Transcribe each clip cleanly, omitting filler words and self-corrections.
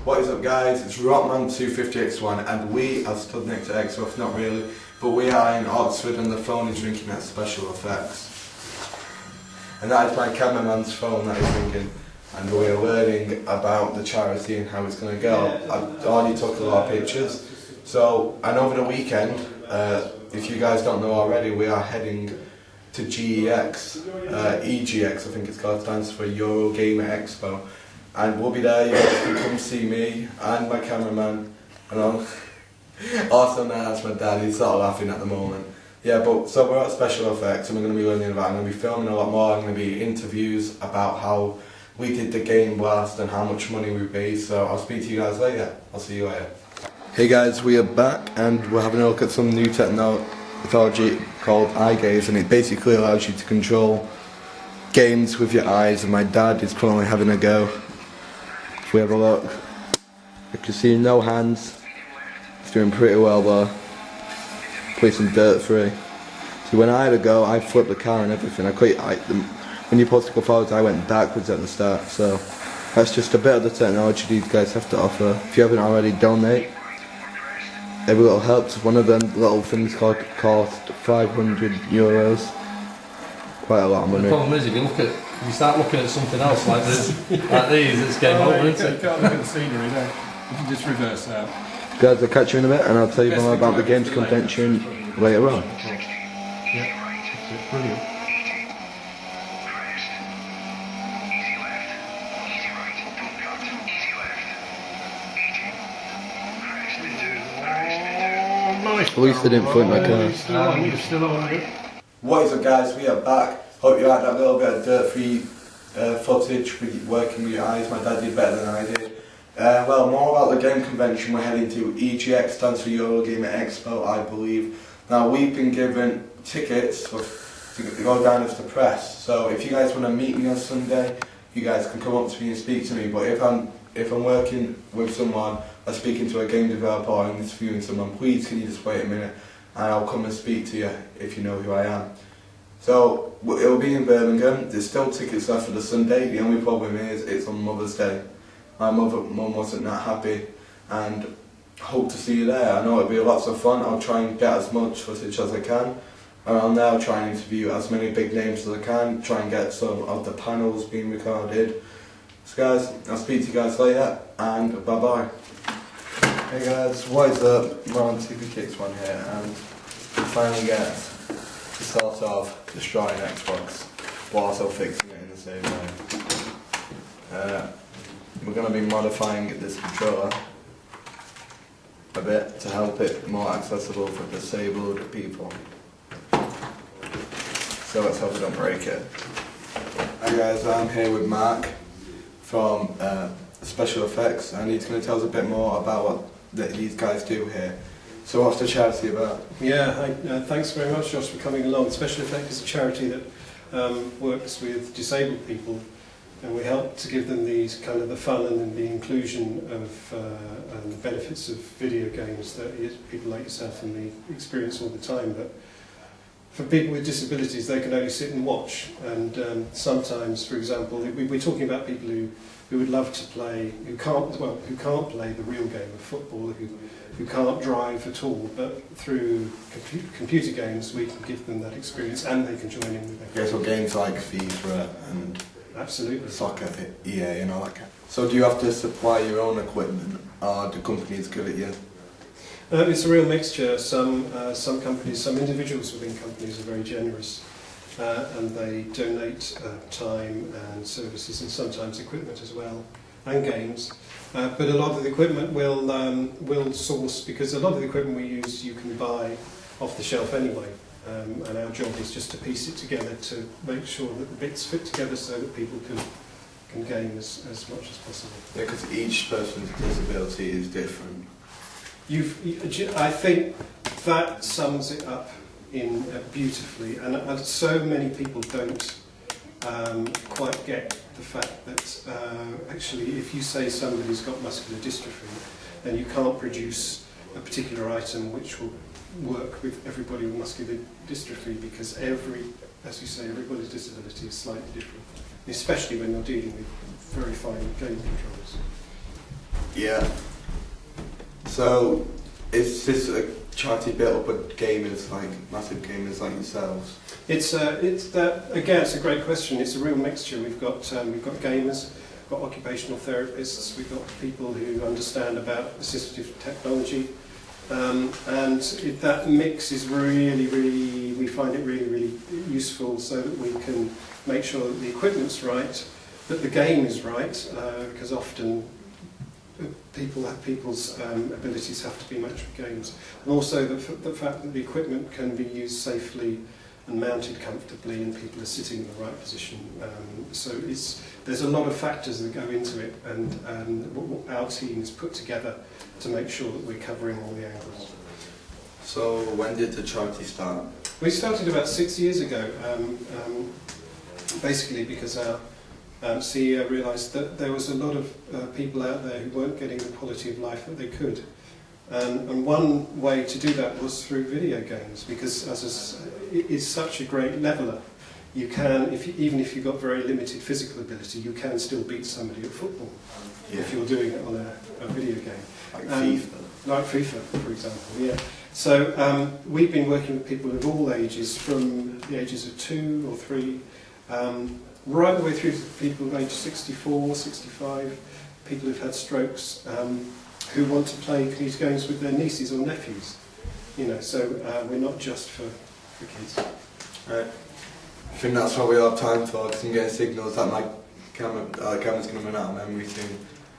What is up guys, it's Rockman250X1 and we are stood next to Xbox, not really, but we are in Oxford and the phone is ringing at Special Effects. And that is my cameraman's phone that is ringing, and we are learning about the charity and how it's going to go. I've already took a lot of pictures, so, and over the weekend, if you guys don't know already, we are heading to GEX, EGX I think it's called, stands for Eurogamer Expo. And we'll be there, you guys can come see me and my cameraman, and also now that's my dad, he's sort of laughing at the moment. Yeah, but so we're at Special Effects and we're going to be learning about, I'm going to be filming a lot more, I'm going to be interviews about how we did the game blast and how much money we raised, so I'll speak to you guys later. I'll see you later. Hey guys, we are back and we're having a look at some new technology called eye gaze, and it basically allows you to control games with your eyes, and my dad is currently having a go. If we have a look, you can see no hands, he's doing pretty well there, placing dirt free. See, when I had a go, I flipped the car and everything. When you're supposed to go forwards, I went backwards at the start, so that's just a bit of the technology these guys have to offer. If you haven't already, donate. Every little helps. One of them little things cost €500. Quite a lot of money. The problem is, if you start looking at something else like this, like these, it's game over, isn't it? You can't look at the scenery there. You can just reverse that. Guys, I'll catch you in a bit and I'll tell you more about the games convention later on. Yeah, brilliant. At least they didn't flip my car. What is up guys, we are back. Hope you like that little bit of dirt-free footage with working with your eyes. My dad did better than I did. Well, more about the game convention. We're heading to EGX, stands for Eurogamer Expo, I believe. Now we've been given tickets to go down as the press. So if you guys want to meet me on Sunday, you guys can come up to me and speak to me. But if I'm working with someone, or speaking to a game developer or interviewing someone, please can you just wait a minute and I'll come and speak to you if you know who I am. So it'll be in Birmingham. There's still tickets left for the Sunday. The only problem is it's on Mother's Day. My mum wasn't that happy, and hope to see you there. I know it'll be lots of fun. I'll try and get as much footage as I can. Around there I'll try and interview as many big names as I can, try and get some of the panels being recorded. So guys, I'll speak to you guys later, and bye bye. Hey guys, what is up? Rockman250X1 here, and we finally get to sort of destroy an Xbox while also fixing it in the same way. We're going to be modifying this controller a bit to help it more accessible for disabled people. So let's hope we don't break it. Hi guys, I'm here with Mark from Special Effects, and he's going to tell us a bit more about what these guys do here. So what's the charity about? Yeah, thanks very much Josh for coming along. Special Effects is a charity that works with disabled people, and we help to give them these kind of the fun and the inclusion of and the benefits of video games that people like yourself and me experience all the time. But for people with disabilities, they can only sit and watch, and sometimes, for example, we're talking about people who would love to play, who can't play the real game of football, who can't drive at all, but through computer games we can give them that experience and they can join in with their so games like FIFA and absolutely soccer, EA and all that kind of. So do you have to supply your own equipment, or do companies give it you? It's a real mixture. Some companies, some individuals within companies are very generous, and they donate time and services and sometimes equipment as well, and games. But a lot of the equipment will source, because a lot of the equipment we use you can buy off the shelf anyway, and our job is just to piece it together to make sure that the bits fit together so that people can game as much as possible. Yeah, because each person's disability is different. I think that sums it up in beautifully, and so many people don't quite get the fact that actually if you say somebody's got muscular dystrophy, then you can't produce a particular item which will work with everybody with muscular dystrophy, because as you say, everybody's disability is slightly different, especially when you're dealing with very fine game controllers. Yeah. So, is this a charity built up with gamers, like massive gamers like yourselves? It's that again. It's a great question. It's a real mixture. We've got gamers, we've got occupational therapists, we've got people who understand about assistive technology, and that mix is really we find it really useful so that we can make sure that the equipment's right, that the game is right, because often people's abilities have to be matched with games, and also the fact that the equipment can be used safely and mounted comfortably and people are sitting in the right position. So there's a lot of factors that go into it, and what our team has put together to make sure that we're covering all the angles. So when did the charity start? We started about 6 years ago, basically because our CEO realised that there was a lot of people out there who weren't getting the quality of life that they could. And one way to do that was through video games, because it is such a great leveller. You can, even if you've got very limited physical ability, you can still beat somebody at football if you're doing it on a video game. Like FIFA? Like FIFA, for example, yeah. So we've been working with people of all ages, from the ages of 2 or 3, right the way through to people of age 64, 65, people who've had strokes, who want to play these games with their nieces or nephews. So we're not just for kids. Right. I think that's what we have time for, because I'm getting signals that my camera's going to run out of memory soon.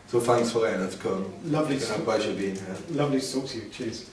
So thanks for letting us come. Lovely. It's been a pleasure being here. Lovely to talk to you. Cheers.